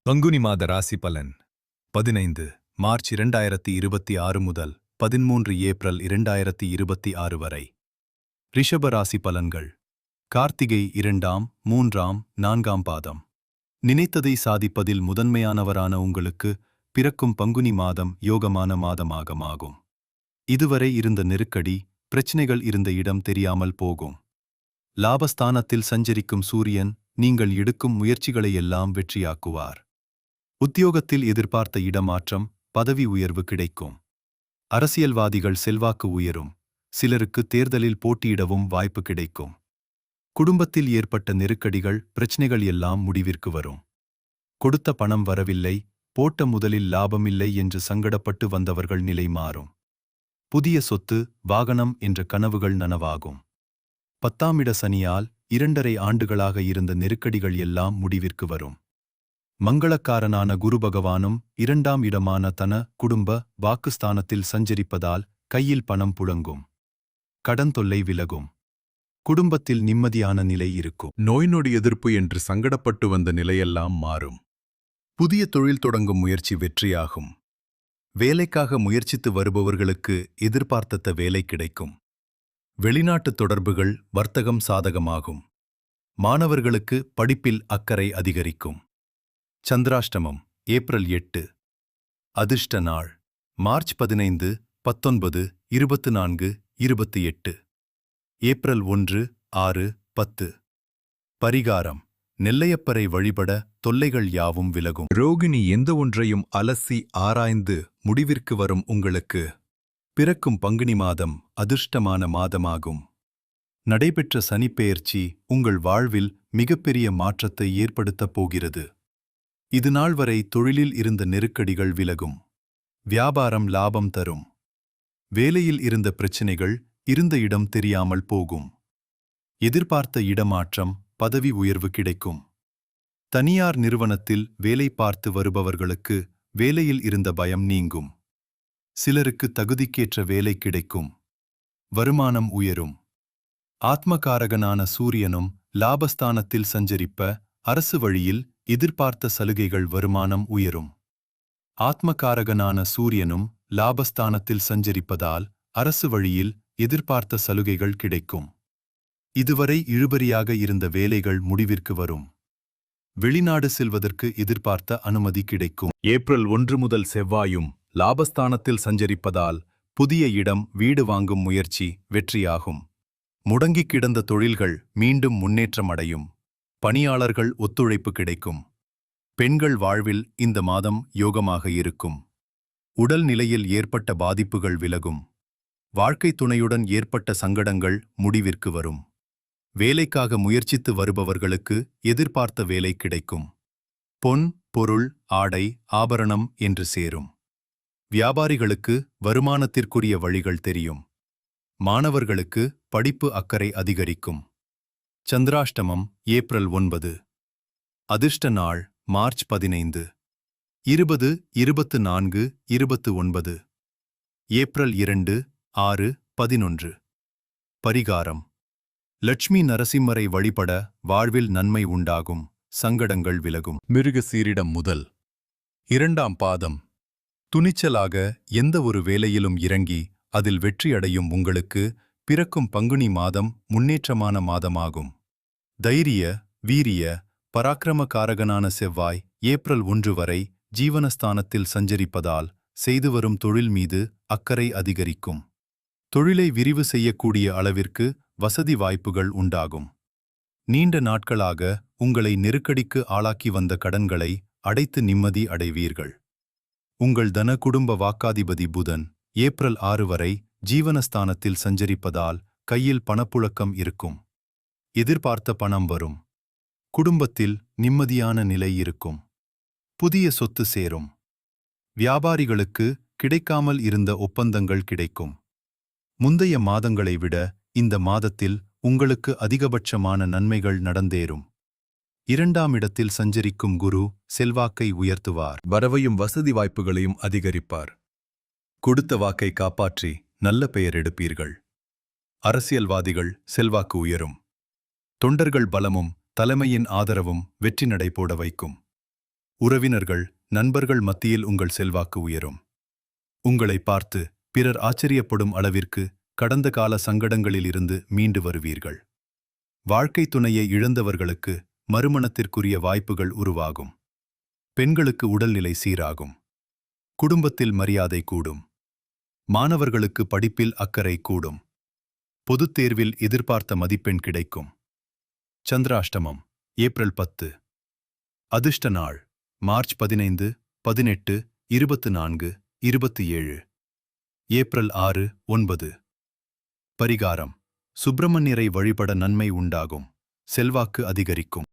பங்குனி மாத ராசி பலன் 15 மார்ச் 2026 முதல் 13 ஏப்ரல் 2026 வரை. ரிஷப ராசி பலன்கள். கார்த்திகை 2ஆம் 3ஆம் 4ஆம் பாதம். நினைத்ததை சாதிப்பதில் முதன்மையானவரான உங்களுக்கு பிறக்கும் பங்குனி மாதம் யோகமான மாதமாகும். இதுவரை இருந்த நெருக்கடி, பிரச்சனைகள் இருந்த இடம் தெரியாமல் போகும். லாபஸ்தானத்தில் சஞ்சரிக்கும் சூரியன் நீங்கள் எடுக்கும் முயற்சிகளையெல்லாம் வெற்றியாக்குவார். உத்தியோகத்தில் எதிர்பார்த்த இடமாற்றம், பதவி உயர்வு கிடைக்கும். அரசியல்வாதிகள் செல்வாக்கு உயரும். சிலருக்கு தேர்தலில் போட்டியிடவும் வாய்ப்பு கிடைக்கும். குடும்பத்தில் ஏற்பட்ட நெருக்கடிகள், பிரச்சனைகள் எல்லாம் முடிவிற்கு வரும். கொடுத்த பணம் வரவில்லை, போட்ட முதலில் லாபமில்லை என்று சங்கடப்பட்டு வந்தவர்கள் நிலை மாறும். புதிய சொத்து, வாகனம் என்ற கனவுகள் நனவாகும். 10ஆம் இட சனியால் 2.5 ஆண்டுகளாக இருந்த நெருக்கடிகள் எல்லாம் முடிவிற்கு வரும். மங்களக்காரனான குரு பகவானும் 2ஆம் இடமான தன, குடும்ப, வாக்குஸ்தானத்தில் சஞ்சரிப்பதால் கையில் பணம் புழங்கும். கடன் தொல்லை விலகும். குடும்பத்தில் நிம்மதியான நிலை இருக்கும். நோய் நொடி எதிர்ப்பு என்று சங்கடப்பட்டு வந்த நிலையெல்லாம் மாறும். புதிய தொழில் தொடங்கும் முயற்சி வெற்றியாகும். வேலைக்காக முயற்சித்து வருபவர்களுக்கு எதிர்பார்த்த வேலை கிடைக்கும். வெளிநாட்டு தொடர்புகள், வர்த்தகம் சாதகமாகும். மாணவர்களுக்கு படிப்பில் அக்கறை அதிகரிக்கும். சந்திராஷ்டமம் ஏப்ரல் 8. அதிர்ஷ்ட நாள் மார்ச் 15, 19, 24, 28. ஏப்ரல் 1, 6, 10. பரிகாரம்: நெல்லையப்பரை வழிபட தொல்லைகள் யாவும் விலகும். ரோகிணி எந்த ஒன்றையும் அலசி ஆராய்ந்து முடிவிற்கு வரும் உங்களுக்கு பிறக்கும் பங்குனி மாதம் அதிர்ஷ்டமான மாதமாகும். நடைபெற்ற சனிப்பெயர்ச்சி உங்கள் வாழ்வில் மிகப்பெரிய மாற்றத்தை ஏற்படுத்தப் போகிறது. இதுநாள் வரை தொழிலில் இருந்த நெருக்கடிகள் விலகும். வியாபாரம் லாபம் தரும். வேலையில் இருந்த பிரச்சினைகள் இருந்த இடம் தெரியாமல் போகும். எதிர்பார்த்த இடமாற்றம், பதவி உயர்வு கிடைக்கும். தனியார் நிறுவனத்தில் வேலை பார்த்து வருபவர்களுக்கு வேலையில் இருந்த பயம் நீங்கும். சிலருக்கு தகுதிக்கேற்ற வேலை கிடைக்கும். வருமானம் உயரும். ஆத்மகாரகனான சூரியனும் லாபஸ்தானத்தில் சஞ்சரிப்ப அரசு வழியில் எதிர்பார்த்த சலுகைகள், வருமானம் உயரும். ஆத்மகாரகனான சூரியனும் லாபஸ்தானத்தில் சஞ்சரிப்பதால் அரசு வழியில் எதிர்பார்த்த சலுகைகள் கிடைக்கும். இதுவரை இழுபறியாக இருந்த வேலைகள் முடிவிற்கு வரும். வெளிநாடு செல்வதற்கு எதிர்பார்த்த அனுமதி கிடைக்கும். ஏப்ரல் 1 முதல் செவ்வாயும் லாபஸ்தானத்தில் சஞ்சரிப்பதால் புதிய இடம், வீடு வாங்கும் முயற்சி வெற்றியாகும். முடங்கிக் கிடந்த தொழில்கள் மீண்டும் முன்னேற்றம் அடையும். பணியாளர்கள் ஒத்துழைப்பு கிடைக்கும். பெண்கள் வாழ்வில் இந்த மாதம் யோகமாக இருக்கும். உடல் நிலையில் ஏற்பட்ட பாதிப்புகள் விலகும். வாழ்க்கை துணையுடன் ஏற்பட்ட சங்கடங்கள் முடிவிற்கு வரும். வேலைக்காக முயற்சித்து வருபவர்களுக்கு எதிர்பார்த்த வேலை கிடைக்கும். பொன், பொருள், ஆடை, ஆபரணம் என்று சேரும். வியாபாரிகளுக்கு வருமானத்திற்குரிய வழிகள் தெரியும். மாணவர்களுக்கு படிப்பு அக்கறை அதிகரிக்கும். சந்திராஷ்டமம் ஏப்ரல் 9. அதிர்ஷ்ட நாள் மார்ச் 15, 20, 24, 29. ஏப்ரல் 2, 6, 11. பரிகாரம்: லட்சுமி நரசிம்மரை வழிபட வாழ்வில் நன்மை உண்டாகும். சங்கடங்கள் விலகும். மிருகசீரிடம் முதல் 2ஆம் பாதம். துணிச்சலாக எந்த ஒரு வேலையிலும் இறங்கி அதில் வெற்றியடையும் உங்களுக்கு பிறக்கும் பங்குனி மாதம் முன்னேற்றமான மாதமாகும். தைரிய, வீரிய, பராக்கிரமகாரகனான செவ்வாய் ஏப்ரல் 1 வரை ஜீவனஸ்தானத்தில் சஞ்சரிப்பதால் செய்து வரும் தொழில் மீது அக்கறை அதிகரிக்கும். தொழிலை விரிவு செய்யக்கூடிய அளவிற்கு வசதி வாய்ப்புகள் உண்டாகும். நீண்ட நாட்களாக உங்களை நெருக்கடிக்கு ஆளாக்கி வந்த கடன்களை அடைத்து நிம்மதி அடைவீர்கள். உங்கள் தன, குடும்ப வாக்காதிபதி புதன் ஏப்ரல் 6 வரை ஜீவனஸ்தானத்தில் சஞ்சரிப்பதால் கையில் பணப்புழக்கம் இருக்கும். எதிர்பார்த்த பணம் வரும். குடும்பத்தில் நிம்மதியான நிலை இருக்கும். புதிய சொத்து சேரும். வியாபாரிகளுக்கு கிடைக்காமல் இருந்த ஒப்பந்தங்கள் கிடைக்கும். முந்தைய மாதங்களை விட இந்த மாதத்தில் உங்களுக்கு அதிகபட்சமான நன்மைகள் நடந்தேறும். 2ஆம் இடத்தில் சஞ்சரிக்கும் குரு செல்வாக்கை உயர்த்துவார். வரவையும் வசதி வாய்ப்புகளையும் அதிகரிப்பார். கொடுத்த வாக்கை காப்பாற்றி நல்ல பெயர் எடுப்பீர்கள். அரசியல்வாதிகள் செல்வாக்கு உயரும். தொண்டர்கள் பலமும் தலைமையின் ஆதரவும் வெற்றி நடை போட வைக்கும். உறவினர்கள், நண்பர்கள் மத்தியில் உங்கள் செல்வாக்கு உயரும். உங்களை பார்த்து பிறர் ஆச்சரியப்படும் அளவிற்கு கடந்த கால சங்கடங்களிலிருந்து மீண்டு வருவீர்கள். வாழ்க்கை துணையை இழந்தவர்களுக்கு மறுமணத்திற்குரிய வாய்ப்புகள் உருவாகும். பெண்களுக்கு உடல்நிலை சீராகும். குடும்பத்தில் மரியாதை கூடும். மாணவர்களுக்கு படிப்பில் அக்கறை கூடும். பொதுத் தேர்வில் எதிர்பார்த்த மதிப்பெண் கிடைக்கும். சந்திராஷ்டமம் ஏப்ரல் 10. அதிர்ஷ்ட நாள் மார்ச் 15, 18, 24, 27. ஏப்ரல் 6, 9. பரிகாரம்: சுப்பிரமணியரை வழிபட நன்மை உண்டாகும். செல்வாக்கு அதிகரிக்கும்.